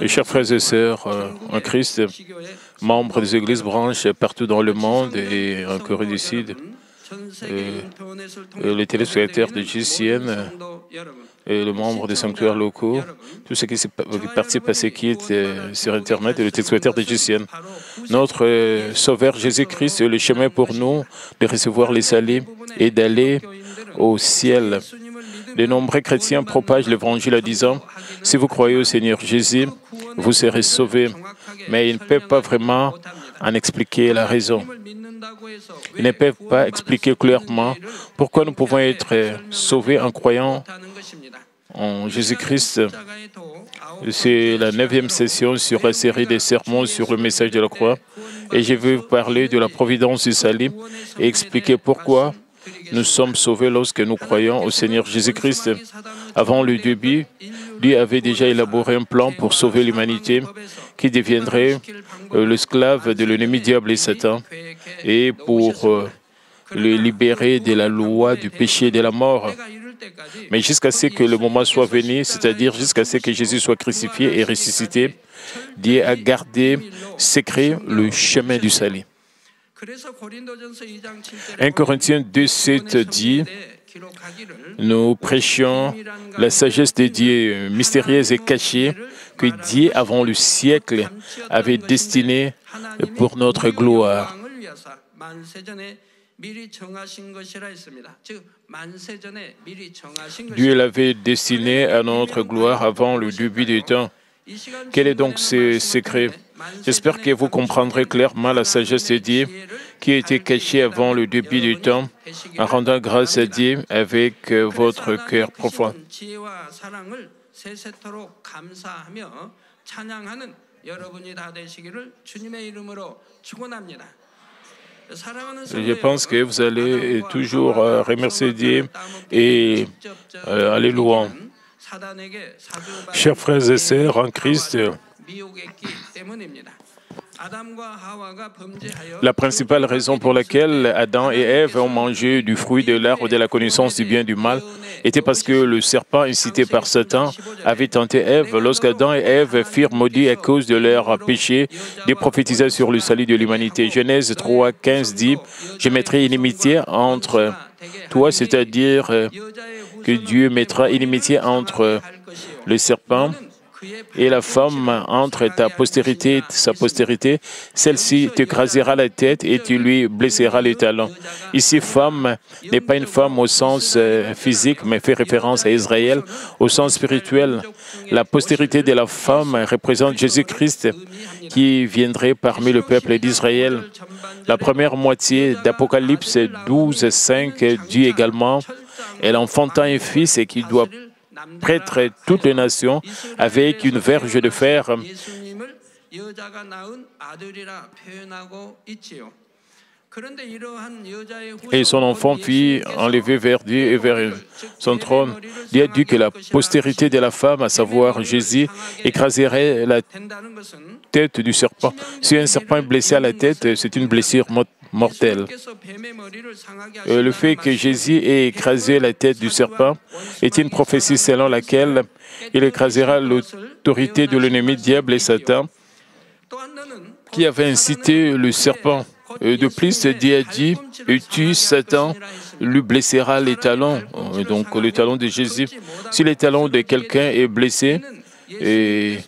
Mes chers frères et sœurs en Christ, membres des églises branches partout dans le monde et en Corée du Sud, les téléspectateurs de GCN, et les membres des sanctuaires locaux, tous ceux qui participent à ce qui est sur Internet et les téléspectateurs de GCN. Notre Sauveur Jésus-Christ est le chemin pour nous de recevoir les saluts et d'aller au ciel. De nombreux chrétiens propagent l'évangile en disant « Si vous croyez au Seigneur Jésus, vous serez sauvés ». Mais ils ne peuvent pas vraiment en expliquer la raison. Ils ne peuvent pas expliquer clairement pourquoi nous pouvons être sauvés en croyant en Jésus-Christ. C'est la 9e session sur la série des sermons sur le message de la croix. Et je vais vous parler de la providence du salut et expliquer pourquoi nous sommes sauvés lorsque nous croyons au Seigneur Jésus-Christ. Avant le début, Dieu avait déjà élaboré un plan pour sauver l'humanité qui deviendrait l'esclave de l'ennemi diable et Satan et pour le libérer de la loi du péché et de la mort. Mais jusqu'à ce que le moment soit venu, c'est-à-dire jusqu'à ce que Jésus soit crucifié et ressuscité, Dieu a gardé secret le chemin du salut. 1 Corinthiens 2,7 dit « Nous prêchons la sagesse de Dieu mystérieuse et cachée que Dieu, avant le siècle, avait destinée pour notre gloire. » Dieu l'avait destiné à notre gloire avant le début des temps. Quel est donc ce secret? J'espère que vous comprendrez clairement la sagesse de Dieu qui a été cachée avant le début du temps en rendant grâce à Dieu avec votre cœur profond. Je pense que vous allez toujours remercier Dieu et aller loin. Chers frères et sœurs en Christ, la principale raison pour laquelle Adam et Ève ont mangé du fruit de l'arbre de la connaissance du bien et du mal était parce que le serpent, incité par Satan, avait tenté Ève lorsqu'Adam et Ève furent maudits à cause de leur péché, de prophétiser sur le salut de l'humanité. Genèse 3,15 dit « Je mettrai inimitié entre toi », c'est-à-dire que Dieu mettra inimitié entre le serpent et la femme, entre ta postérité et sa postérité, celle-ci t'écrasera la tête et tu lui blesseras les talons. Ici, femme n'est pas une femme au sens physique, mais fait référence à Israël au sens spirituel. La postérité de la femme représente Jésus-Christ qui viendrait parmi le peuple d'Israël. La première moitié d'Apocalypse 12:5 dit également « Elle enfanta un fils et qui doit prêtre toutes les nations avec une verge de fer. » Et son enfant fit enlever vers Dieu et vers son trône. Dieu a dit que la postérité de la femme, à savoir Jésus, écraserait la tête du serpent. Si un serpent est blessé à la tête, c'est une blessure mortelle. Le fait que Jésus ait écrasé la tête du serpent est une prophétie selon laquelle il écrasera l'autorité de l'ennemi diable et Satan qui avait incité le serpent. De plus, Dieu a dit « Et tu, Satan, lui blessera les talons », donc les talons de Jésus. Si les talons de quelqu'un est blessé, et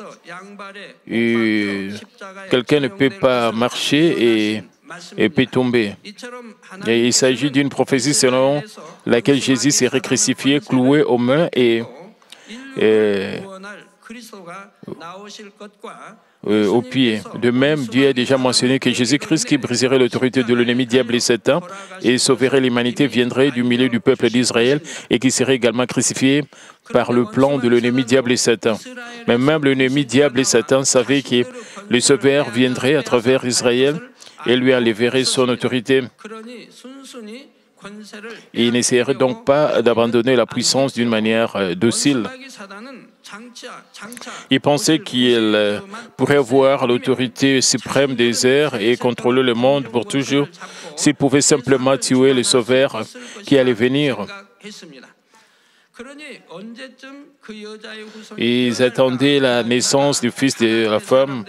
quelqu'un ne peut pas marcher et peut tomber. Et il s'agit d'une prophétie selon laquelle Jésus serait crucifié, cloué aux mains et aux pieds. De même, Dieu a déjà mentionné que Jésus-Christ, qui briserait l'autorité de l'ennemi diable et Satan et sauverait l'humanité, viendrait du milieu du peuple d'Israël et qui serait également crucifié par le plan de l'ennemi diable et Satan. Mais même l'ennemi diable et Satan savait que le Sauveur viendrait à travers Israël et lui enlèverait son autorité. Et il n'essaierait donc pas d'abandonner la puissance d'une manière docile. Il pensait qu'il pourrait avoir l'autorité suprême des airs et contrôler le monde pour toujours s'il pouvait simplement tuer le Sauveur qui allait venir. Ils attendaient la naissance du fils de la femme.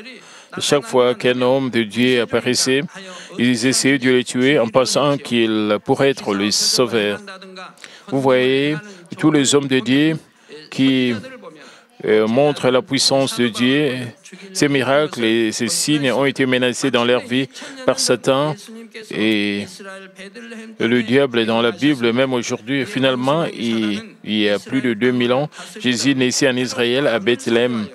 Chaque fois qu'un homme de Dieu apparaissait, ils essayaient de le tuer en pensant qu'il pourrait être le sauveur. Vous voyez, tous les hommes de Dieu qui montrent la puissance de Dieu, ces miracles et ces signes ont été menacés dans leur vie par Satan et le diable dans la Bible, même aujourd'hui. Finalement, il y a plus de 2000 ans, Jésus naissait en Israël, à Bethléem.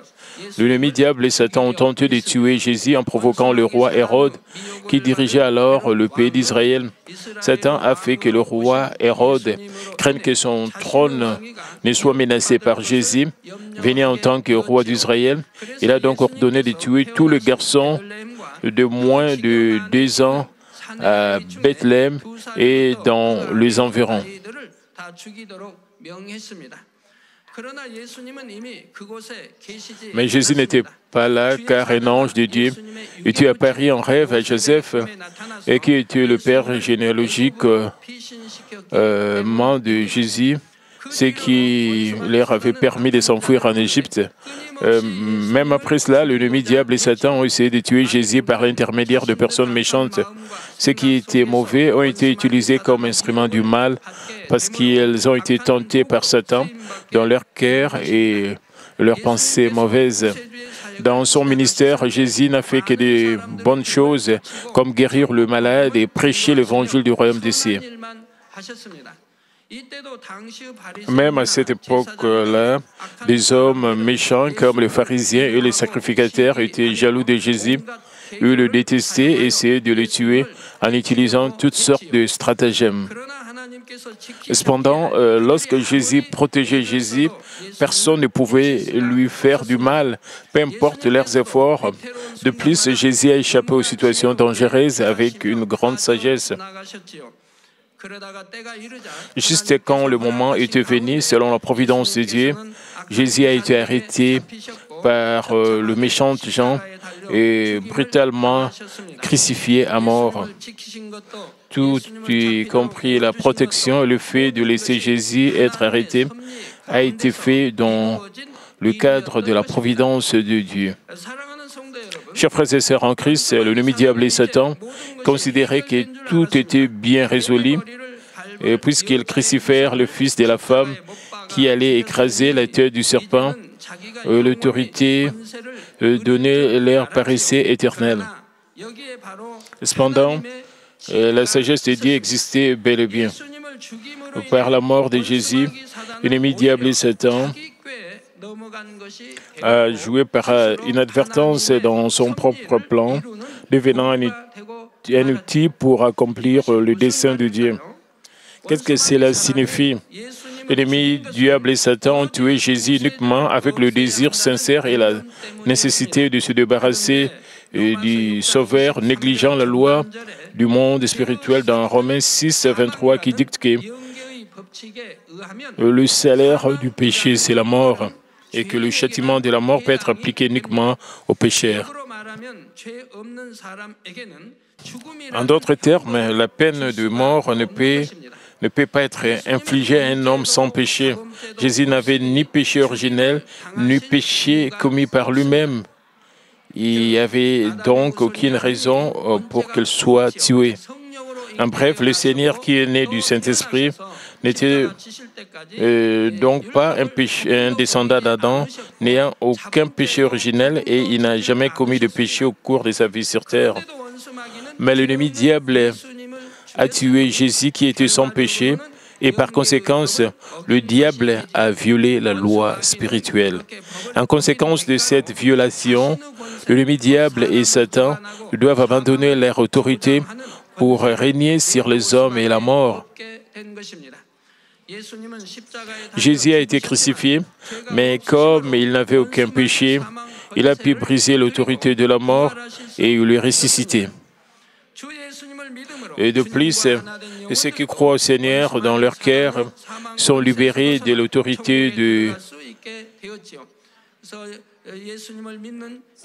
L'ennemi diable et Satan ont tenté de tuer Jésus en provoquant le roi Hérode, qui dirigeait alors le pays d'Israël. Satan a fait que le roi Hérode craigne que son trône ne soit menacé par Jésus, venu en tant que roi d'Israël. Il a donc ordonné de tuer tous les garçons de moins de 2 ans à Bethléem et dans les environs. Mais Jésus n'était pas là car un ange de Dieu était apparu en rêve à Joseph et qui était le père généalogique de Jésus, ce qui leur avait permis de s'enfuir en Égypte. Même après cela, l'ennemi diable et Satan ont essayé de tuer Jésus par l'intermédiaire de personnes méchantes. Ceux qui étaient mauvais ont été utilisés comme instruments du mal parce qu'ils ont été tentés par Satan dans leur cœur et leurs pensées mauvaises. Dans son ministère, Jésus n'a fait que de bonnes choses comme guérir le malade et prêcher l'évangile du royaume des cieux. Même à cette époque-là, des hommes méchants comme les pharisiens et les sacrificateurs étaient jaloux de Jésus. Eux le détestaient et essayaient de le tuer en utilisant toutes sortes de stratagèmes. Cependant, lorsque Jésus protégeait Jésus, personne ne pouvait lui faire du mal, peu importe leurs efforts. De plus, Jésus a échappé aux situations dangereuses avec une grande sagesse. Juste quand le moment était venu, selon la providence de Dieu, Jésus a été arrêté par le méchant Jean et brutalement crucifié à mort. Tout, y compris la protection et le fait de laisser Jésus être arrêté, a été fait dans le cadre de la providence de Dieu. Chers frères et sœurs en Christ, l'ennemi diable et Satan considéraient que tout était bien résolu, puisqu'ils crucifièrent le fils de la femme qui allait écraser la tête du serpent. L'autorité donnée leur paraissait éternelle. Cependant, la sagesse de Dieu existait bel et bien. Par la mort de Jésus, l'ennemi diable et Satan a joué par inadvertance dans son propre plan, devenant un outil pour accomplir le dessein de Dieu. Qu'est-ce que cela signifie? L'ennemi, diable et Satan ont tué Jésus uniquement avec le désir sincère et la nécessité de se débarrasser du Sauveur, négligeant la loi du monde spirituel dans Romains 6, 23 qui dicte que le salaire du péché, c'est la mort, et que le châtiment de la mort peut être appliqué uniquement aux pécheurs. En d'autres termes, la peine de mort ne peut pas être infligée à un homme sans péché. Jésus n'avait ni péché originel, ni péché commis par lui-même. Il n'y avait donc aucune raison pour qu'il soit tué. En bref, le Seigneur qui est né du Saint-Esprit n'était donc pas un descendant d'Adam, n'ayant aucun péché originel et il n'a jamais commis de péché au cours de sa vie sur terre. Mais l'ennemi diable a tué Jésus qui était sans péché et par conséquent, le diable a violé la loi spirituelle. En conséquence de cette violation, l'ennemi diable et Satan doivent abandonner leur autorité pour régner sur les hommes et la mort. Jésus a été crucifié, mais comme il n'avait aucun péché, il a pu briser l'autorité de la mort et le ressusciter. Et de plus, ceux qui croient au Seigneur dans leur cœur sont libérés de l'autorité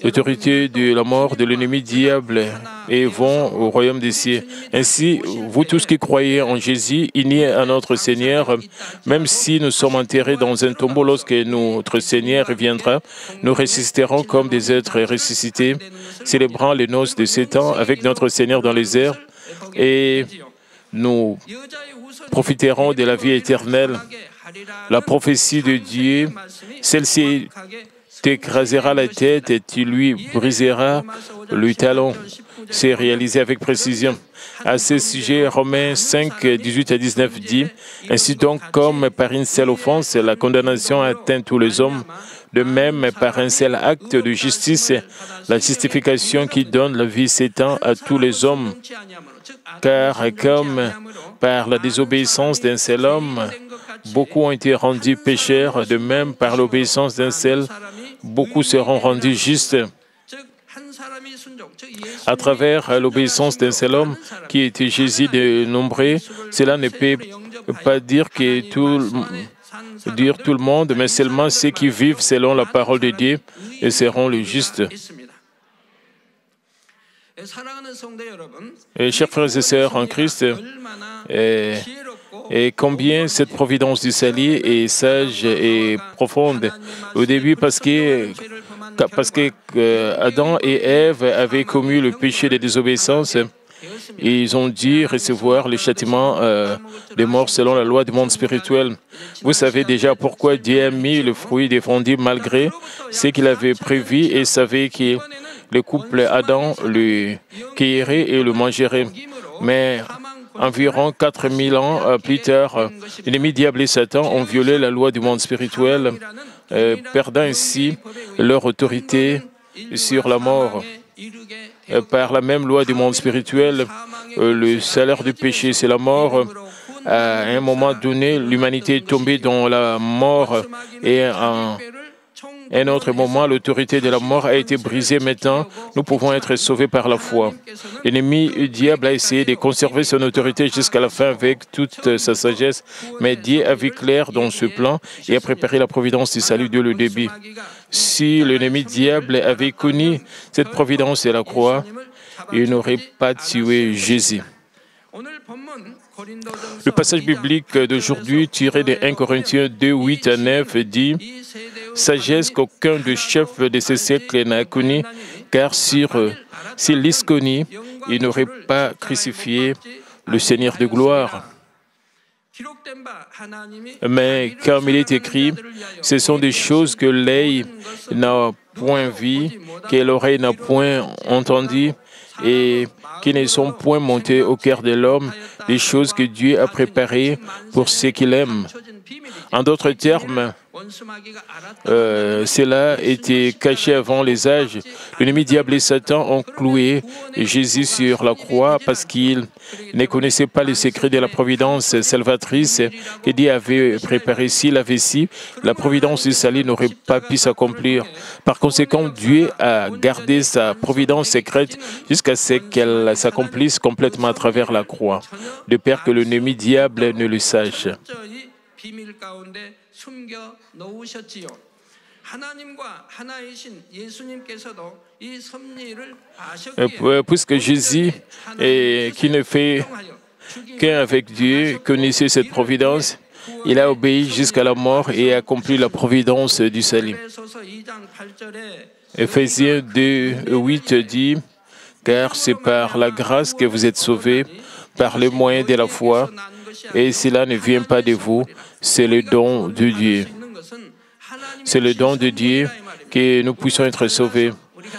l'autorité de la mort de l'ennemi diable et vont au royaume des cieux. Ainsi, vous tous qui croyez en Jésus, unis à notre Seigneur, même si nous sommes enterrés dans un tombeau, lorsque notre Seigneur reviendra, nous ressusciterons comme des êtres ressuscités, célébrant les noces de Satan avec notre Seigneur dans les airs, et nous profiterons de la vie éternelle. La prophétie de Dieu, celle-ci t'écrasera la tête et tu lui briseras le talon. C'est réalisé avec précision. À ce sujet, Romains 5, 18 à 19 dit « Ainsi donc, comme par une seule offense, la condamnation atteint tous les hommes, de même, par un seul acte de justice, la justification qui donne la vie s'étend à tous les hommes. Car comme par la désobéissance d'un seul homme, beaucoup ont été rendus pécheurs, de même, par l'obéissance d'un seul, beaucoup seront rendus justes. » À travers l'obéissance d'un seul homme, qui était Jésus dénombré, cela ne peut pas dire tout le monde, mais seulement ceux qui vivent selon la parole de Dieu et seront les justes. Et chers frères et sœurs en Christ, et combien cette providence du salut est sage et profonde. Au début, parce que Adam et Ève avaient commis le péché de désobéissance, ils ont dû recevoir le châtiment des morts selon la loi du monde spirituel. Vous savez déjà pourquoi Dieu a mis le fruit défendu malgré ce qu'il avait prévu et savait que le couple Adam le cueillerait et le mangerait. Mais environ 4000 ans plus tard, l'ennemi diable et Satan ont violé la loi du monde spirituel, perdant ainsi leur autorité sur la mort. Par la même loi du monde spirituel, le salaire du péché, c'est la mort. À un moment donné, l'humanité est tombée dans la mort et à un autre moment, l'autorité de la mort a été brisée. Maintenant, nous pouvons être sauvés par la foi. L'ennemi du diable a essayé de conserver son autorité jusqu'à la fin avec toute sa sagesse, mais Dieu a vu clair dans ce plan et a préparé la providence du salut dès le début. Si l'ennemi diable avait connu cette providence et la croix, il n'aurait pas tué Jésus. Le passage biblique d'aujourd'hui, tiré de 1 Corinthiens 2, 8 à 9, dit « Sagesse qu'aucun des chefs de ce siècle n'a connue, car s'il l'eût connue, il n'aurait pas crucifié le Seigneur de gloire. Mais comme il est écrit, ce sont des choses que l'œil n'a point vues, que l'oreille n'a point entendues, et qui ne sont point montées au cœur de l'homme, des choses que Dieu a préparées pour ceux qu'il aime. » En d'autres termes, cela était caché avant les âges. L'ennemi diable et Satan ont cloué Jésus sur la croix parce qu'ils ne connaissaient pas les secrets de la providence salvatrice que Dieu avait préparée. S'il avait su, la providence du salut n'aurait pas pu s'accomplir. Par conséquent, Dieu a gardé sa providence secrète jusqu'à ce qu'elle s'accomplisse complètement à travers la croix, de peur que l'ennemi diable ne le sache. Puisque Jésus, qui ne fait qu'un avec Dieu, connaissait cette providence, il a obéi jusqu'à la mort et a accompli la providence du salut. Éphésiens 2, 8 dit « Car c'est par la grâce que vous êtes sauvés, par le moyen de la foi, et cela ne vient pas de vous, c'est le don de Dieu. » C'est le don de Dieu que nous puissions être sauvés.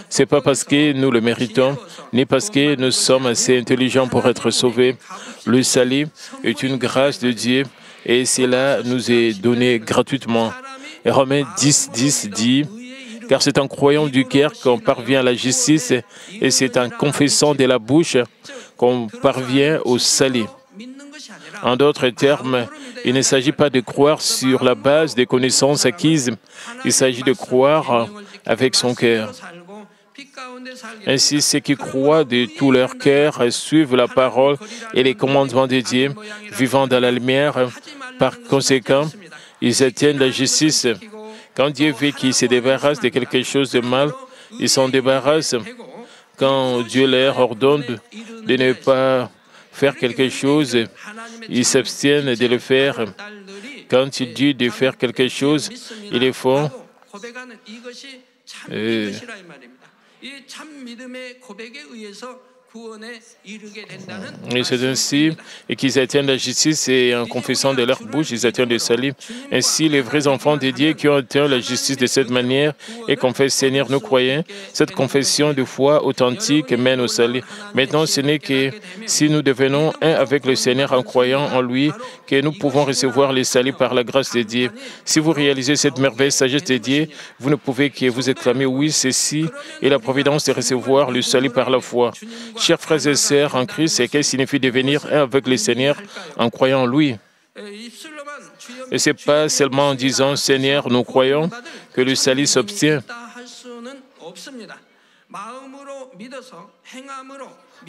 Ce n'est pas parce que nous le méritons, ni parce que nous sommes assez intelligents pour être sauvés. Le salut est une grâce de Dieu et cela nous est donné gratuitement. Et Romains 10, 10 dit « Car c'est en croyant du cœur qu'on parvient à la justice et c'est en confessant de la bouche qu'on parvient au salut. » En d'autres termes, il ne s'agit pas de croire sur la base des connaissances acquises, il s'agit de croire avec son cœur. Ainsi, ceux qui croient de tout leur cœur suivent la parole et les commandements de Dieu, vivant dans la lumière. Par conséquent, ils atteignent la justice, Quand Dieu veut qu'ils se débarrassent de quelque chose de mal, ils s'en débarrassent. Quand Dieu leur ordonne de ne pas faire quelque chose, ils s'abstiennent de le faire. Quand il dit de faire quelque chose, ils le font. Et c'est ainsi qu'ils atteignent la justice et en confessant de leur bouche, ils atteignent le salut. Ainsi, les vrais enfants de Dieu qui ont atteint la justice de cette manière et confessent Seigneur, nous croyons, cette confession de foi authentique mène au salut. Maintenant, ce n'est que si nous devenons un avec le Seigneur en croyant en lui que nous pouvons recevoir le salut par la grâce de Dieu. Si vous réalisez cette merveilleuse sagesse de Dieu, vous ne pouvez que vous exclamer oui, ceci est la providence de recevoir le salut par la foi. Chers frères et sœurs en Christ, c'est qu'est-ce qu'il signifie devenir un avec le Seigneur en croyant en lui. Et ce n'est pas seulement en disant Seigneur, nous croyons que le salut s'obtient.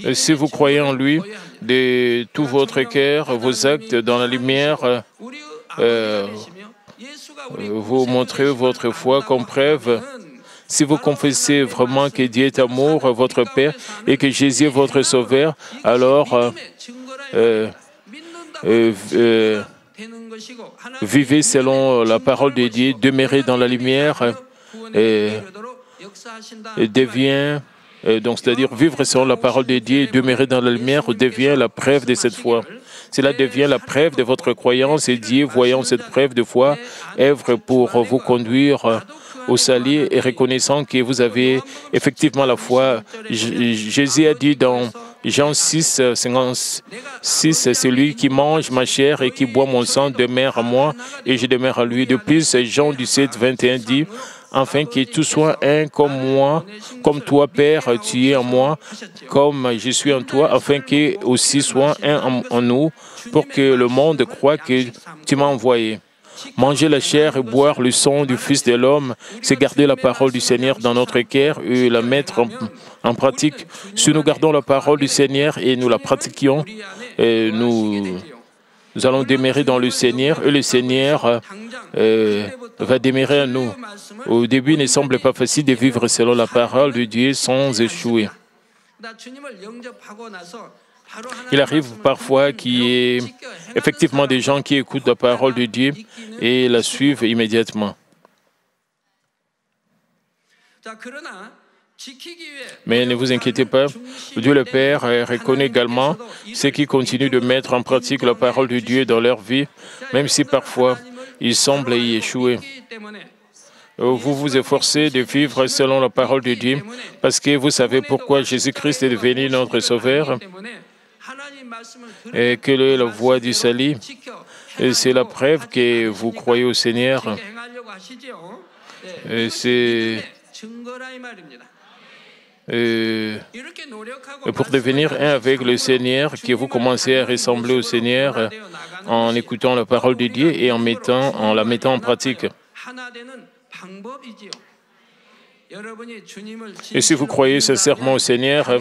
Et si vous croyez en lui, de tout votre cœur, vos actes dans la lumière, vous montrez votre foi comme preuve. Si vous confessez vraiment que Dieu est amour, votre Père, et que Jésus est votre Sauveur, alors vivez selon la parole de Dieu, demeurez dans la lumière, donc c'est-à-dire vivre selon la parole de Dieu, demeurer dans la lumière, devient la preuve de cette foi. Cela devient la preuve de votre croyance et Dieu, voyant cette preuve de foi, œuvre pour vous conduire au salut et reconnaissant que vous avez effectivement la foi. Jésus a dit dans Jean 6, 56, « Celui qui mange ma chair et qui boit mon sang demeure à moi et je demeure à lui. » De plus, Jean 17, 21 dit, « Afin que tout soit un comme moi, comme toi, Père, tu es en moi, comme je suis en toi, afin que aussi soit un en nous, pour que le monde croie que tu m'as envoyé. » Manger la chair et boire le sang du Fils de l'homme, c'est garder la parole du Seigneur dans notre cœur et la mettre en pratique. Si nous gardons la parole du Seigneur et nous la pratiquions, nous allons demeurer dans le Seigneur et le Seigneur va demeurer en nous. Au début, il ne semble pas facile de vivre selon la parole de Dieu sans échouer. Il arrive parfois qu'il y ait effectivement des gens qui écoutent la parole de Dieu et la suivent immédiatement. Mais ne vous inquiétez pas, Dieu le Père reconnaît également ceux qui continuent de mettre en pratique la parole de Dieu dans leur vie, même si parfois ils semblent y échouer. Vous vous efforcez de vivre selon la parole de Dieu parce que vous savez pourquoi Jésus-Christ est devenu notre Sauveur et quelle est la voie du salut. Et c'est la preuve que vous croyez au Seigneur. Et c'est pour devenir un avec le Seigneur que vous commencez à ressembler au Seigneur en écoutant la parole de Dieu et en la mettant en pratique. Et si vous croyez sincèrement au Seigneur,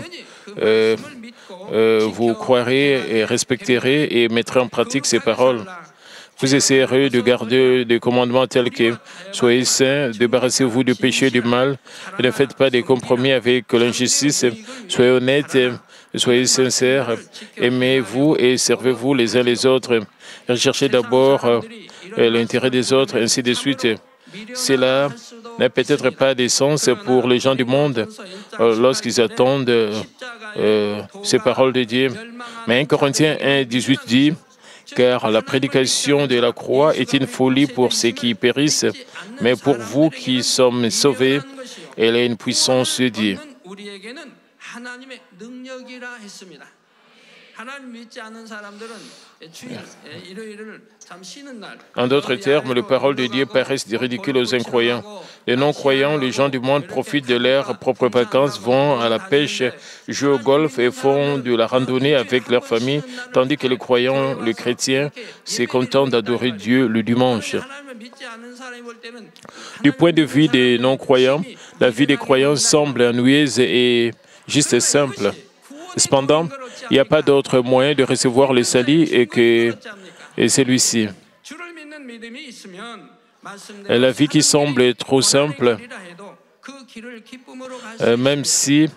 vous croirez et respecterez et mettrez en pratique ses paroles. Vous essayerez de garder des commandements tels que soyez saints, débarrassez-vous du péché et du mal, et ne faites pas des compromis avec l'injustice, soyez honnêtes, soyez sincères, aimez-vous et servez-vous les uns les autres, recherchez d'abord l'intérêt des autres, ainsi de suite. Cela n'a peut-être pas de sens pour les gens du monde lorsqu'ils attendent ces paroles de Dieu. Mais 1 Corinthiens 1, 18 dit « Car la prédication de la croix est une folie pour ceux qui périssent, mais pour vous qui sommes sauvés, elle est une puissance de Dieu. » En d'autres termes, les paroles de Dieu paraissent ridicules aux incroyants. Les non-croyants, les gens du monde profitent de leurs propres vacances, vont à la pêche, jouent au golf et font de la randonnée avec leur famille, tandis que les croyants, les chrétiens, se contentent d'adorer Dieu le dimanche. Du point de vue des non-croyants, la vie des croyants semble ennuyeuse et juste simple. Cependant, il n'y a pas d'autre moyen de recevoir le salut que celui-ci. La vie qui semble trop simple, même si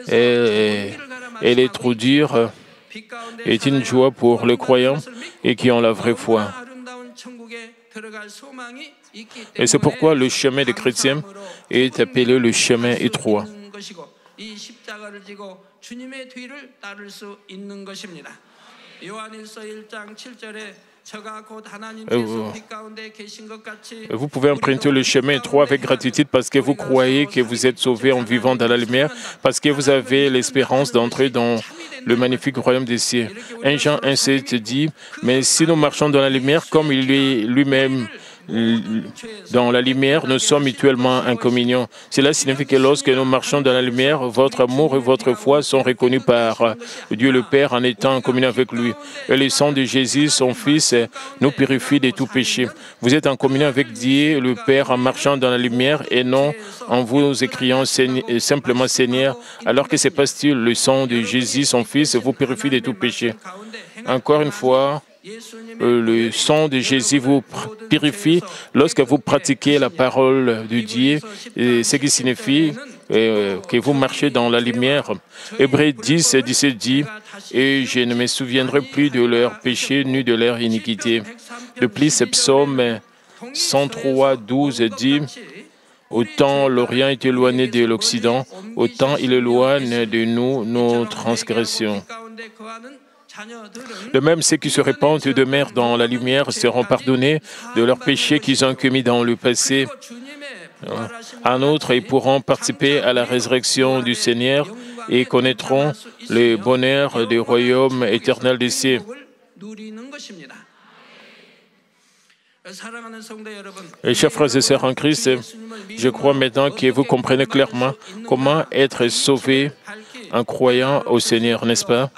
elle est trop dure, est une joie pour les croyants et qui ont la vraie foi. Et c'est pourquoi le chemin des chrétiens est appelé le chemin étroit. Vous pouvez emprunter le chemin étroit avec gratitude parce que vous croyez que vous êtes sauvés en vivant dans la lumière, parce que vous avez l'espérance d'entrer dans le magnifique royaume des cieux. 1 Jean 1,7 dit, « Mais si nous marchons dans la lumière, comme il est lui-même dans la lumière, nous sommes mutuellement en communion. » Cela signifie que lorsque nous marchons dans la lumière, votre amour et votre foi sont reconnus par Dieu le Père en étant en communion avec lui. Et le sang de Jésus, son Fils, nous purifie de tout péché. Vous êtes en communion avec Dieu le Père en marchant dans la lumière et non en vous écriant simplement Seigneur, alors que c'est parce que le sang de Jésus, son Fils, vous purifie de tout péché. Encore une fois, le sang de Jésus vous purifie lorsque vous pratiquez la parole de Dieu, ce qui signifie que vous marchez dans la lumière. Hébreux 10, 17 dit, « Et je ne me souviendrai plus de leurs péchés ni de leur iniquité. » De plus, Psaume 103, 12 dit, « Autant l'Orient est éloigné de l'Occident, autant il éloigne de nous nos transgressions. » De même, ceux qui se répandent de mer dans la lumière seront pardonnés de leurs péchés qu'ils ont commis dans le passé. En outre, ils pourront participer à la résurrection du Seigneur et connaîtront le bonheur du royaume éternel des cieux. Et chers frères et sœurs en Christ, je crois maintenant que vous comprenez clairement comment être sauvé en croyant au Seigneur, n'est-ce pas?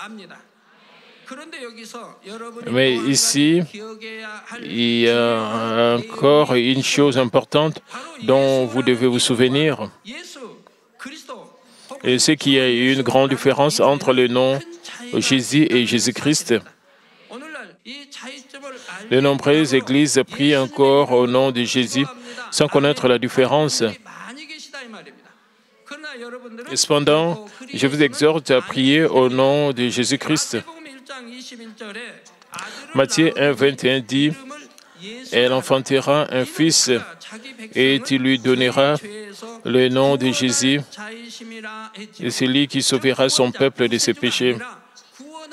Mais ici, il y a encore une chose importante dont vous devez vous souvenir. Et c'est qu'il y a une grande différence entre le nom Jésus et Jésus-Christ. De nombreuses églises prient encore au nom de Jésus sans connaître la différence. Cependant, je vous exhorte à prier au nom de Jésus-Christ. Matthieu 1, 21 dit, « Elle enfantera un fils et tu lui donneras le nom de Jésus, et c'est lui qui sauvera son peuple de ses péchés. »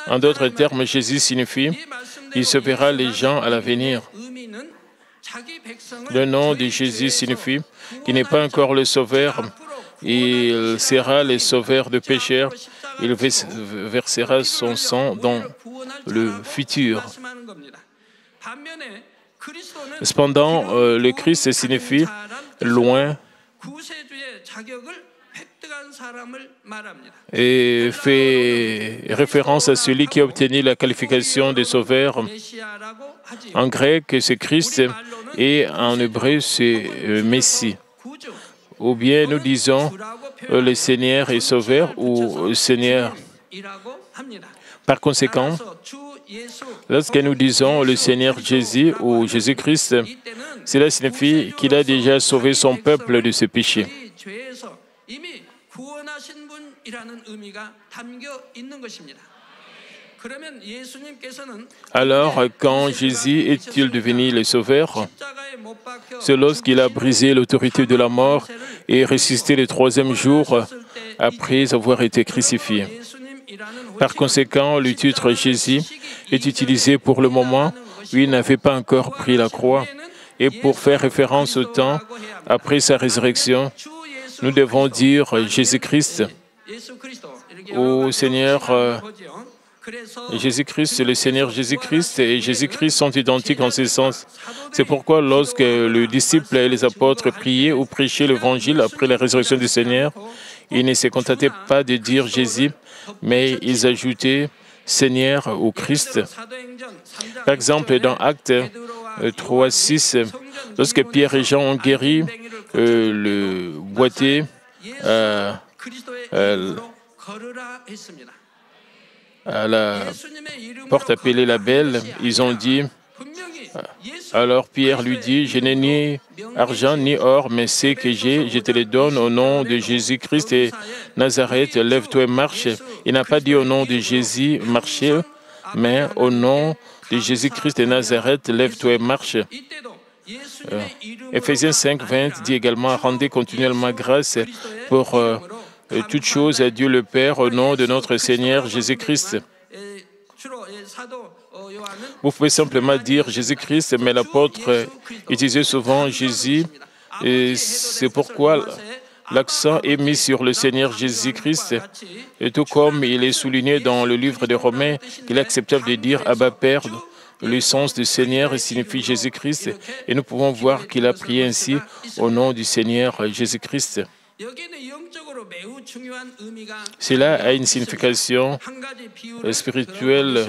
En d'autres termes, Jésus signifie « Il sauvera les gens à l'avenir ». Le nom de Jésus signifie qu'il n'est pas encore le sauveur, il sera le sauveur de pécheurs. Il versera son sang dans le futur. Cependant, le Christ signifie loin et fait référence à celui qui a obtenu la qualification de sauveur. En grec, c'est Christ et en hébreu, c'est Messie. Ou bien nous disons le Seigneur est sauveur ou Seigneur. Par conséquent, lorsque nous disons le Seigneur Jésus ou Jésus-Christ, cela signifie qu'il a déjà sauvé son peuple de ses péchés. Alors, quand Jésus est-il devenu le Sauveur? C'est lorsqu'il a brisé l'autorité de la mort et ressuscité le troisième jour après avoir été crucifié. Par conséquent, le titre Jésus est utilisé pour le moment où il n'avait pas encore pris la croix. Et pour faire référence au temps après sa résurrection, nous devons dire Jésus-Christ au Seigneur Jésus-Christ, le Seigneur Jésus-Christ et Jésus-Christ sont identiques en ce sens. C'est pourquoi lorsque les disciples et les apôtres priaient ou prêchaient l'Évangile après la résurrection du Seigneur, ils ne se contentaient pas de dire Jésus, mais ils ajoutaient Seigneur ou Christ. Par exemple, dans Actes 3, 6, lorsque Pierre et Jean ont guéri le boiteux à la porte appelée la Belle, ils ont dit Alors Pierre lui dit, je n'ai ni argent ni or, mais ce que j'ai, je te les donne au nom de Jésus-Christ et Nazareth, lève-toi et marche. Il n'a pas dit au nom de Jésus, marchez, mais au nom de Jésus-Christ et Nazareth, lève-toi et marche. Éphésiens 5, 20 dit également, rendez continuellement grâce pour toutes choses à Dieu le Père au nom de notre Seigneur Jésus-Christ. Vous pouvez simplement dire Jésus-Christ, mais l'apôtre utilisait souvent Jésus, et c'est pourquoi l'accent est mis sur le Seigneur Jésus-Christ, et tout comme il est souligné dans le livre des Romains qu'il est acceptable de dire Abba Père. Le sens du Seigneur signifie Jésus-Christ, et nous pouvons voir qu'il a prié ainsi au nom du Seigneur Jésus-Christ. Cela a une signification spirituelle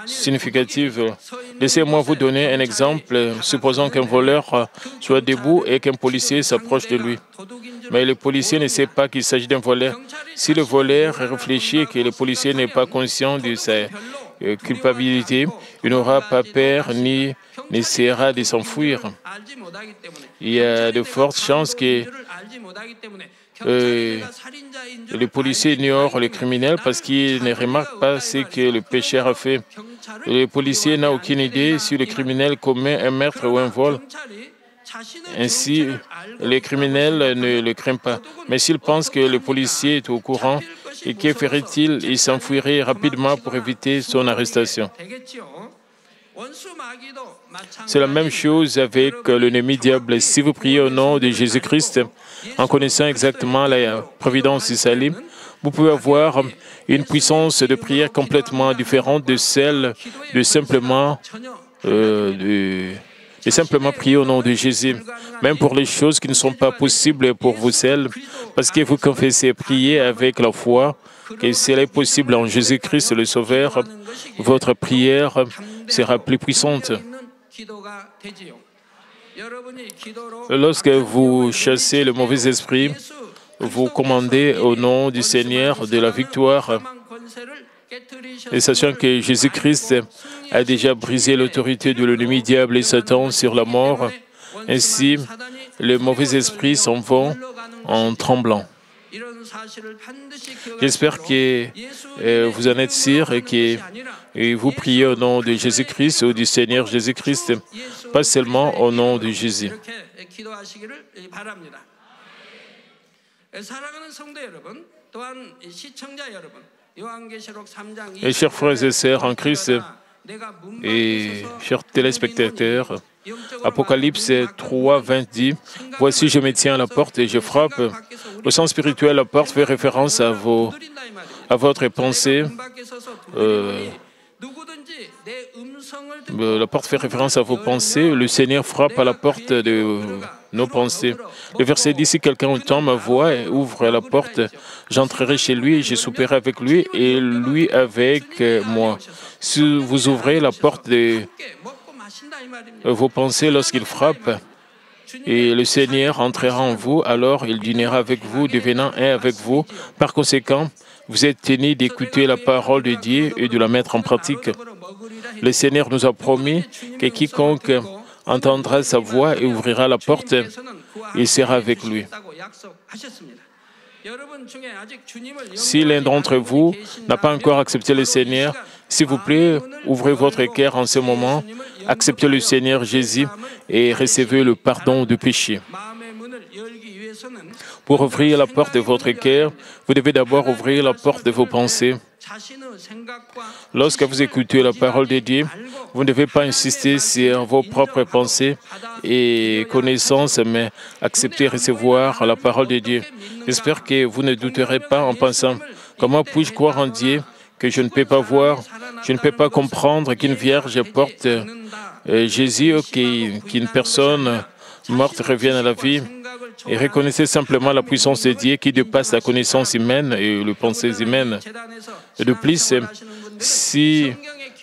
significative. Laissez-moi vous donner un exemple. Supposons qu'un voleur soit debout et qu'un policier s'approche de lui. Mais le policier ne sait pas qu'il s'agit d'un voleur. Si le voleur réfléchit et que le policier n'est pas conscient de sa culpabilité, il n'aura pas peur ni n'essaiera de s'enfuir. Il y a de fortes chances que le policier ignore le criminel parce qu'il ne remarque pas ce que le pécheur a fait. Le policier n'a aucune idée si le criminel commet un meurtre ou un vol. Ainsi, les criminels ne le craignent pas. Mais s'il pense que le policier est au courant, et que ferait-il? Il s'enfuirait rapidement pour éviter son arrestation. C'est la même chose avec l'ennemi diable. Si vous priez au nom de Jésus-Christ, en connaissant exactement la providence du salut, vous pouvez avoir une puissance de prière complètement différente de celle de simplement prier au nom de Jésus, même pour les choses qui ne sont pas possibles pour vous seuls, parce que vous confessez prier avec la foi, que cela est possible en Jésus-Christ le Sauveur, votre prière sera plus puissante. Lorsque vous chassez le mauvais esprit, vous commandez au nom du Seigneur de la victoire. Et sachant que Jésus-Christ a déjà brisé l'autorité de l'ennemi diable et Satan sur la mort, ainsi les mauvais esprits s'en vont en tremblant. J'espère que vous en êtes sûrs et que vous priez au nom de Jésus-Christ ou du Seigneur Jésus-Christ, pas seulement au nom de Jésus. Et chers frères et sœurs en Christ et chers téléspectateurs, Apocalypse 3, 20 dit, « Voici, je me tiens à la porte et je frappe. » Au sens spirituel, la porte fait référence à votre pensée. La porte fait référence à vos pensées. Le Seigneur frappe à la porte de nos pensées. Le verset dit, si quelqu'un entend ma voix et ouvre la porte, j'entrerai chez lui et je souperai avec lui et lui avec moi. Si vous ouvrez la porte de vos pensées lorsqu'il frappe, et le Seigneur entrera en vous, alors il dînera avec vous, devenant un avec vous. Par conséquent, vous êtes tenus d'écouter la parole de Dieu et de la mettre en pratique. Le Seigneur nous a promis que quiconque entendra sa voix et ouvrira la porte, il sera avec lui. Si l'un d'entre vous n'a pas encore accepté le Seigneur, s'il vous plaît, ouvrez votre cœur en ce moment, acceptez le Seigneur Jésus et recevez le pardon du péché. Pour ouvrir la porte de votre cœur, vous devez d'abord ouvrir la porte de vos pensées. Lorsque vous écoutez la parole de Dieu, vous ne devez pas insister sur vos propres pensées et connaissances, mais accepter et recevoir la parole de Dieu. J'espère que vous ne douterez pas en pensant « Comment puis-je croire en Dieu que je ne peux pas voir, je ne peux pas comprendre qu'une vierge porte Jésus ou qu'une personne morte revienne à la vie ?» Et reconnaissez simplement la puissance de Dieu qui dépasse la connaissance humaine et les pensées humaines. Et de plus, si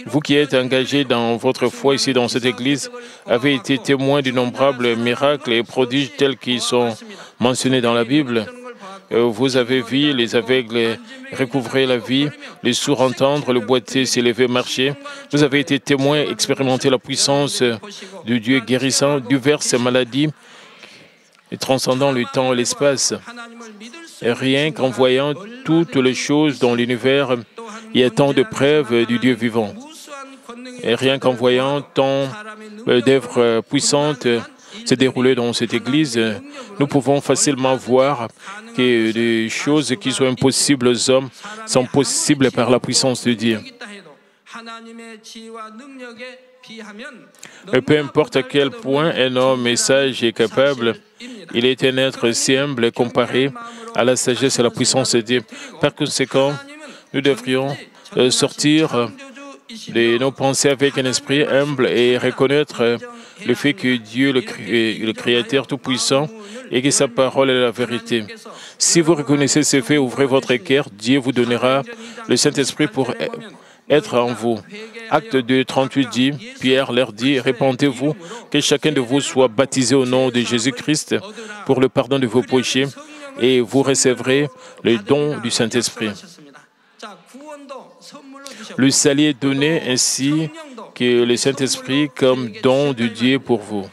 vous qui êtes engagés dans votre foi ici dans cette Église avez été témoins d'innombrables miracles et prodiges tels qu'ils sont mentionnés dans la Bible, Vous avez vu les aveugles recouvrer la vie, les sourds entendre, le boiteux s'élever, marcher. Vous avez été témoin, expérimenté la puissance de Dieu guérissant diverses maladies et transcendant le temps et l'espace. Et rien qu'en voyant toutes les choses dans l'univers, il y a tant de preuves du Dieu vivant. Et rien qu'en voyant tant d'œuvres puissantes se dérouler dans cette Église, nous pouvons facilement voir que des choses qui sont impossibles aux hommes sont possibles par la puissance de Dieu. Et peu importe à quel point un homme est sage et capable, il est un être si humble comparé à la sagesse et à la puissance de Dieu. Par conséquent, nous devrions sortir de nos pensées avec un esprit humble et reconnaître le fait que Dieu, le Créateur Tout-Puissant, et que sa parole est la vérité. Si vous reconnaissez ces faits, ouvrez votre cœur, Dieu vous donnera le Saint-Esprit pour être en vous. Acte 2, 38 dit, Pierre leur dit, répentez-vous, que chacun de vous soit baptisé au nom de Jésus-Christ pour le pardon de vos péchés, et vous recevrez le don du Saint-Esprit. Le salut est donné ainsi que le Saint-Esprit comme don de Dieu pour vous.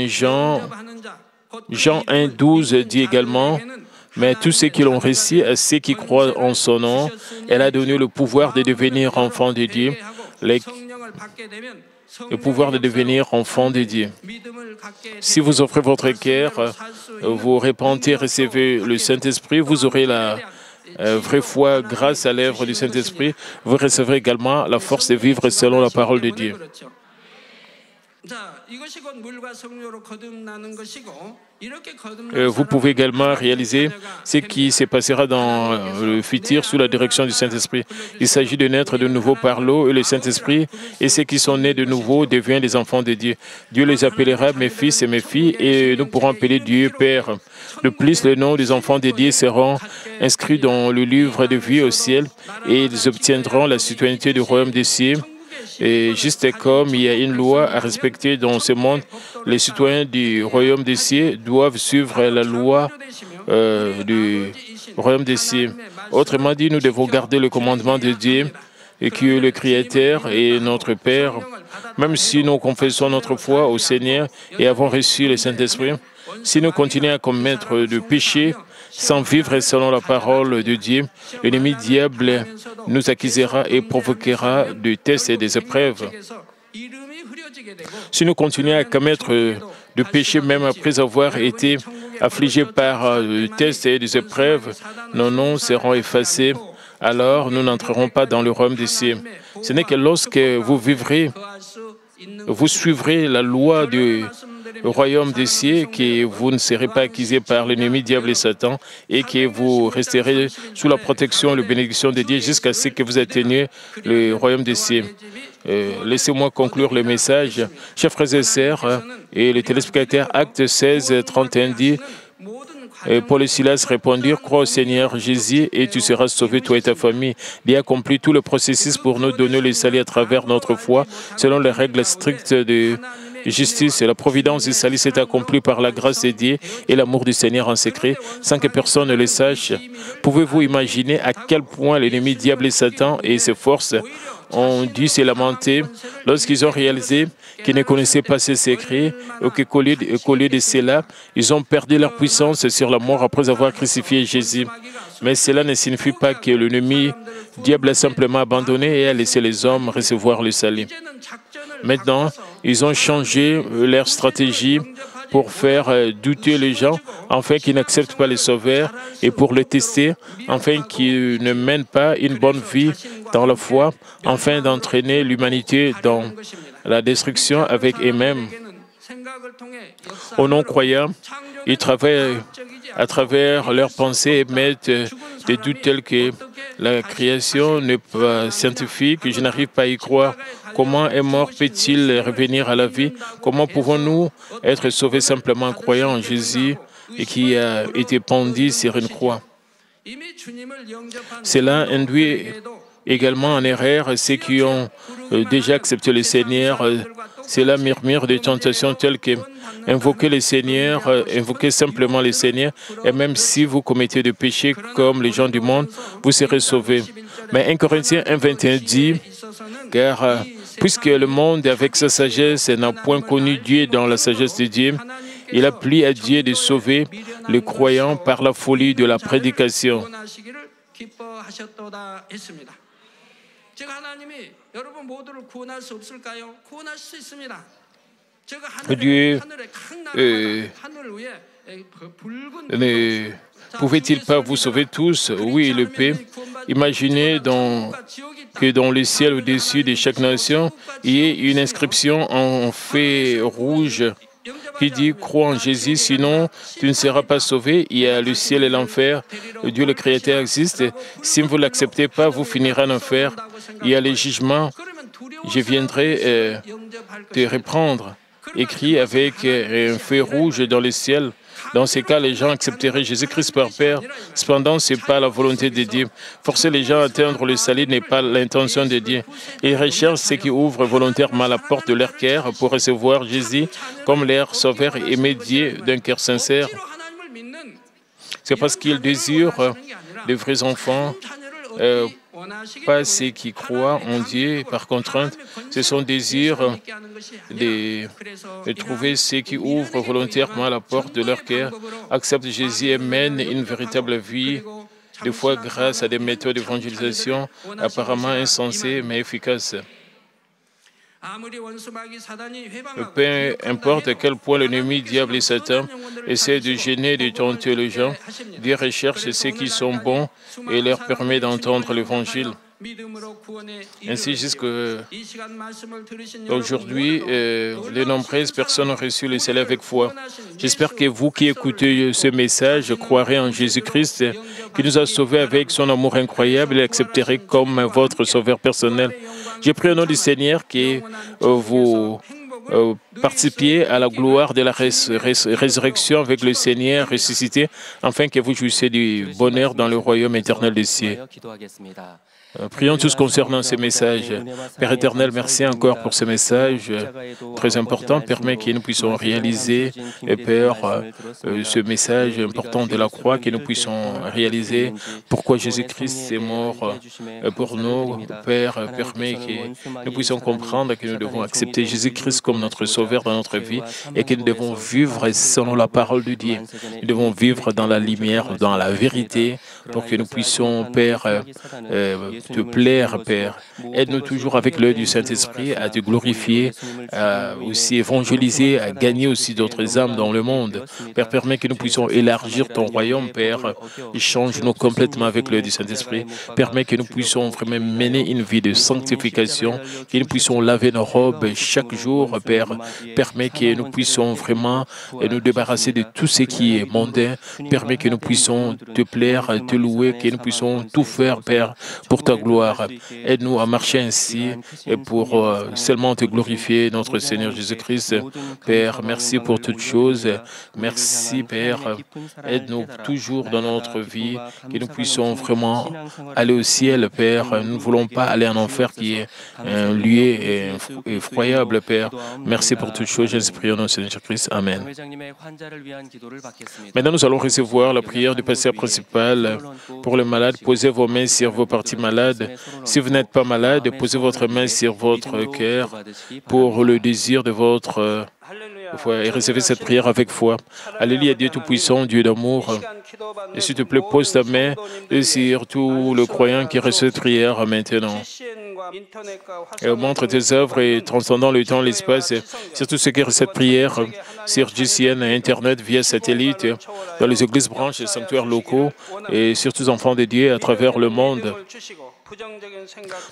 Jean 1,12 dit également, mais tous ceux qui l'ont reçu, à ceux qui croient en son nom, elle a donné le pouvoir de devenir enfants de Dieu, le pouvoir de devenir enfants de Dieu. Si vous offrez votre cœur, vous repentez, recevez le Saint-Esprit, vous aurez la vraie foi grâce à l'œuvre du Saint-Esprit. Vous recevrez également la force de vivre selon la parole de Dieu. Vous pouvez également réaliser ce qui se passera dans le futur sous la direction du Saint-Esprit. Il s'agit de naître de nouveau par l'eau et le Saint-Esprit, et ceux qui sont nés de nouveau deviennent des enfants de Dieu. Dieu les appellera mes fils et mes filles, et nous pourrons appeler Dieu Père. De plus, les noms des enfants de Dieu seront inscrits dans le livre de vie au ciel, et ils obtiendront la citoyenneté du royaume des cieux. Et juste comme il y a une loi à respecter dans ce monde, les citoyens du royaume des cieux doivent suivre la loi du royaume des cieux. Autrement dit, nous devons garder le commandement de Dieu, et qui est le Créateur et notre Père. Même si nous confessons notre foi au Seigneur et avons reçu le Saint-Esprit, si nous continuons à commettre de péchés sans vivre selon la parole de Dieu, l'ennemi diable nous accusera et provoquera des tests et des épreuves. Si nous continuons à commettre de péchés même après avoir été affligés par des tests et des épreuves, nos noms seront effacés. Alors nous n'entrerons pas dans le royaume des cieux. Ce n'est que lorsque vous vivrez, vous suivrez la loi du royaume des cieux, que vous ne serez pas accusés par l'ennemi, diable et Satan, et que vous resterez sous la protection et la bénédiction de Dieu jusqu'à ce que vous atteigniez le royaume des cieux. Laissez-moi conclure le message. Chers frères et sœurs, et les téléspectateurs, acte 16, 31 dit, Paul et Silas répondirent, crois au Seigneur Jésus et tu seras sauvé, toi et ta famille. Il a accompli tout le processus pour nous donner le salut à travers notre foi, selon les règles strictes de justice. Et la providence du salut s'est accomplie par la grâce de Dieu et l'amour du Seigneur en secret, sans que personne ne le sache. Pouvez-vous imaginer à quel point l'ennemi diable et Satan et ses forces ont dû se lamenter lorsqu'ils ont réalisé qu'ils ne connaissaient pas ces secrets et qu'au lieu de cela, ils ont perdu leur puissance sur la mort après avoir crucifié Jésus. Mais cela ne signifie pas que l'ennemi diable a simplement abandonné et a laissé les hommes recevoir le salut. Maintenant, ils ont changé leur stratégie pour faire douter les gens, afin qu'ils n'acceptent pas les sauveurs, et pour les tester, afin qu'ils ne mènent pas une bonne vie dans la foi, afin d'entraîner l'humanité dans la destruction avec eux-mêmes. Aux non-croyants, ils travaillent à travers leurs pensées et mettent des doutes tels que la création n'est pas scientifique, je n'arrive pas à y croire. Comment un mort peut-il revenir à la vie? Comment pouvons-nous être sauvés simplement en croyant en Jésus et qui a été pendu sur une croix? Cela induit Également en erreur, ceux qui ont déjà accepté le Seigneur, cela murmure des tentations telles que invoquez le Seigneur, invoquez simplement le Seigneur, et même si vous commettez des péchés comme les gens du monde, vous serez sauvés. Mais 1 Corinthiens 1,21 dit, car puisque le monde avec sa sagesse n'a point connu Dieu dans la sagesse de Dieu, il a plu à Dieu de sauver les croyants par la folie de la prédication. Dieu ne pouvait-il pas vous sauver tous? Oui, il le peut. Imaginez que dans le ciel au-dessus de chaque nation, il y ait une inscription en feu rouge qui dit « Crois en Jésus, sinon tu ne seras pas sauvé ». Il y a le ciel et l'enfer. Dieu le Créateur existe. Si vous ne l'acceptez pas, vous finirez en enfer. Il y a le jugement. Je viendrai te reprendre. Écrit avec un feu rouge dans le ciel. Dans ces cas, les gens accepteraient Jésus-Christ par Père. Cependant, ce n'est pas la volonté de Dieu. Forcer les gens à atteindre le salut n'est pas l'intention de Dieu. Ils recherchent ceux qui ouvrent volontairement la porte de leur cœur pour recevoir Jésus comme leur sauveur et aimer Dieu d'un cœur sincère. C'est parce qu'ils désirent de vrais enfants, pas ceux qui croient en Dieu par contrainte. C'est son désir de trouver ceux qui ouvrent volontairement la porte de leur cœur, acceptent Jésus et mènent une véritable vie, des fois grâce à des méthodes d'évangélisation apparemment insensées mais efficaces. Peu importe à quel point l'ennemi, diable et Satan essaient de gêner et de tenter les gens, Dieu recherche ceux qui sont bons et leur permet d'entendre l'Évangile. Ainsi, jusqu'aujourd'hui, de nombreuses personnes ont reçu le salut avec foi. J'espère que vous qui écoutez ce message croirez en Jésus-Christ qui nous a sauvés avec son amour incroyable et l'accepterez comme votre sauveur personnel. J'ai pris au nom du Seigneur que vous participiez à la gloire de la résurrection avec le Seigneur ressuscité, afin que vous jouissiez du bonheur dans le royaume éternel des cieux. Prions tous concernant ces messages. Père éternel, merci encore pour ce message très important. Permet que nous puissions réaliser, Père, ce message important de la croix, que nous puissions réaliser pourquoi Jésus-Christ est mort pour nous. Père, permet que nous puissions comprendre que nous devons accepter Jésus-Christ comme notre Sauveur dans notre vie et que nous devons vivre selon la parole de Dieu. Nous devons vivre dans la lumière, dans la vérité, pour que nous puissions, Père, te plaire, Père. Aide-nous toujours avec l'œil du Saint-Esprit à te glorifier, à aussi évangéliser, à gagner aussi d'autres âmes dans le monde. Père, permets que nous puissions élargir ton royaume, Père. Change-nous complètement avec l'œil du Saint-Esprit. Permets que nous puissions vraiment mener une vie de sanctification, que nous puissions laver nos robes chaque jour, Père. Permets que nous puissions vraiment nous débarrasser de tout ce qui est mondain. Permets que nous puissions te plaire, te louer, que nous puissions tout faire, Père, pour ta gloire. Aide-nous à marcher ainsi et pour seulement te glorifier, notre Seigneur Jésus-Christ. Père, merci pour toutes choses. Merci, Père. Aide-nous toujours dans notre vie, que nous puissions vraiment aller au ciel, Père. Nous ne voulons pas aller en enfer qui est un lieu effroyable, Père. Merci pour toutes choses. J'espère au nom de Seigneur Jésus-Christ. Amen. Maintenant, nous allons recevoir la prière du pasteur principal pour les malades. Posez vos mains sur vos parties malades. Si vous n'êtes pas malade, posez votre main sur votre cœur pour le désir de votre foi et recevez cette prière avec foi. Alléluia, Dieu Tout-Puissant, Dieu d'amour. Et s'il te plaît, pose ta main sur tout le croyant qui reçoit cette prière maintenant. Et montre tes œuvres et transcendant le temps et l'espace, sur tout ce qui reçoit cette prière, sur GCN, Internet, via satellite, dans les églises branches et sanctuaires locaux, et sur tous les enfants de Dieu à travers le monde.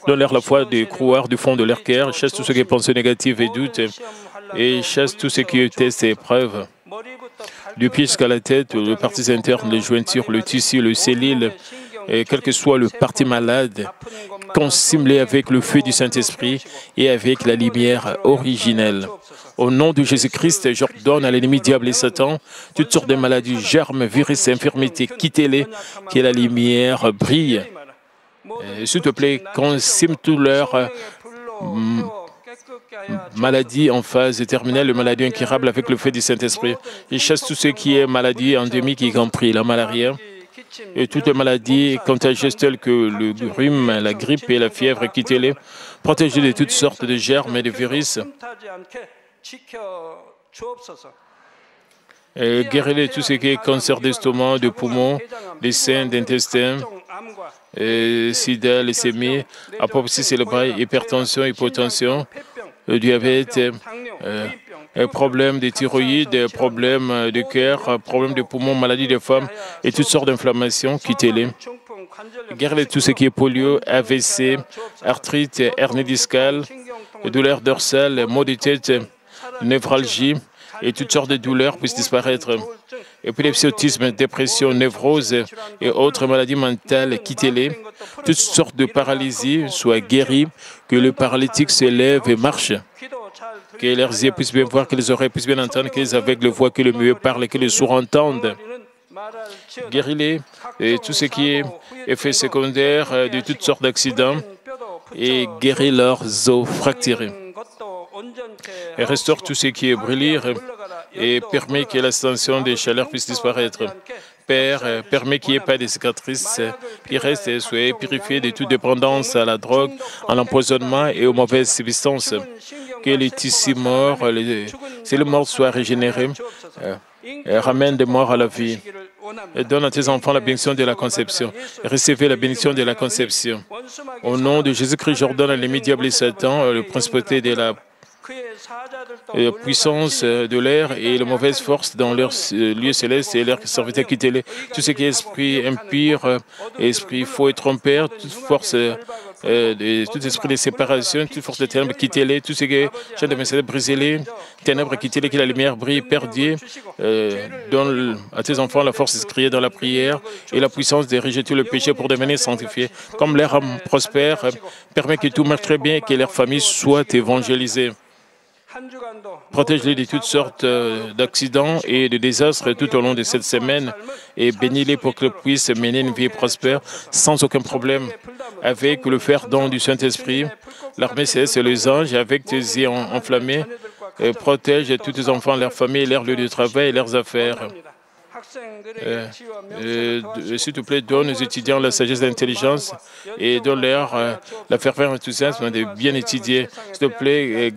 Donne-leur la foi de croire du fond de leur cœur, chasse tout ce qui est pensée négative et doute, et chasse tout ce qui est test et épreuve. Du pied jusqu'à la tête, les parties internes, les jointures, le tissu, le cellule, et quel que soit le parti malade, consume-les avec le feu du Saint-Esprit et avec la lumière originelle. Au nom de Jésus-Christ, j'ordonne à l'ennemi diable et Satan toutes sortes de maladies, germes, virus, infirmités, quittez-les, que la lumière brille. S'il te plaît, consume toutes leurs maladies en phase terminale, maladies incurables avec le feu du Saint-Esprit. Il chasse tout ce qui est maladie endémique, y compris la malaria et toutes les maladies contagieuses telles que le rhume, la grippe et la fièvre. Quittez-les. Protégez de toutes sortes de germes et de virus. Guéris-les tout ce qui est cancer d'estomac, de poumons, des seins, d'intestin, sida, leucémie, apoplexie cérébrale, hypertension, hypotension, diabète, problèmes de thyroïde, problèmes de cœur, problèmes de poumons, maladies des femmes et toutes sortes d'inflammations. Quittez-les. Guéris-les tout ce qui est polio, AVC, arthrite, hernie discale, douleurs dorsales, maux de tête, névralgie et toutes sortes de douleurs puissent disparaître. Épilepsie, autisme, dépression, névrose et autres maladies mentales, quittez-les. Toutes sortes de paralysies soient guéries, que le paralytique se lève et marche, que leurs yeux puissent bien voir, que les oreilles puissent bien entendre, que les aveugles voient, que les muets parlent, que les sourds entendent. Guéris-les et tout ce qui est effet secondaire de toutes sortes d'accidents et guéris leurs os fracturés. Et restaure tout ce qui est brûlure et permet que la tension des chaleurs puisse disparaître. Père, permet qu'il n'y ait pas de cicatrices qui restent et soient purifiés de toute dépendance à la drogue, à l'empoisonnement et aux mauvaises substances. Que les tissus morts, si les morts soient régénérés, ramène des morts à la vie. Et donne à tes enfants la bénédiction de la conception. Recevez la bénédiction de la conception. Au nom de Jésus-Christ, j'ordonne à l'ennemi diable et Satan, le principauté de la puissance de l'air et la mauvaise force dans leur lieu céleste et l'air serviteur, quittez-les. Tout ce qui est esprit impur, esprit faux et trompeur, toute force, tout esprit de séparation, toute force de ténèbres, quittez-les. Tout ce qui est chaîne de messages, brisez-les. Ténèbres, quittez-les, que la lumière brille, perdez. Donne à tes enfants la force de se crier dans la prière et la puissance de rejeter le péché pour devenir sanctifiés. Comme leur âme prospère, permet que tout marche très bien et que leur famille soit évangélisée. Protège-les de toutes sortes d'accidents et de désastres tout au long de cette semaine et bénis-les pour qu'ils puissent mener une vie prospère sans aucun problème. Avec le fer don du Saint-Esprit, l'armée céleste et les anges, avec tes yeux enflammés, protège tous tes enfants, leurs familles, leurs lieux de travail et leurs affaires. S'il te plaît, donne aux étudiants la sagesse et l'intelligence et donne-leur la ferveur et l'enthousiasme de bien étudier. S'il te plaît,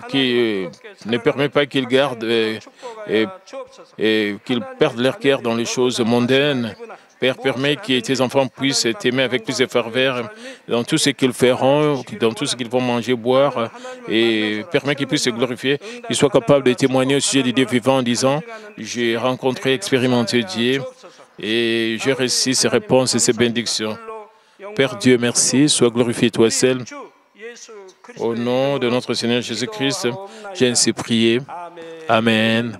qui ne permet pas qu'ils gardent et qu'ils perdent leur cœur dans les choses mondaines. Père, permet que tes enfants puissent t'aimer avec plus de ferveur dans tout ce qu'ils feront, dans tout ce qu'ils vont manger, boire, et permet qu'ils puissent se glorifier, qu'ils soient capables de témoigner au sujet des dieux vivants en disant « J'ai rencontré, expérimenté Dieu, et j'ai reçu ses réponses et ses bénédictions. » Père Dieu, merci, sois glorifié toi seul. Au nom de notre Seigneur Jésus-Christ, j'ai ainsi prié. Amen.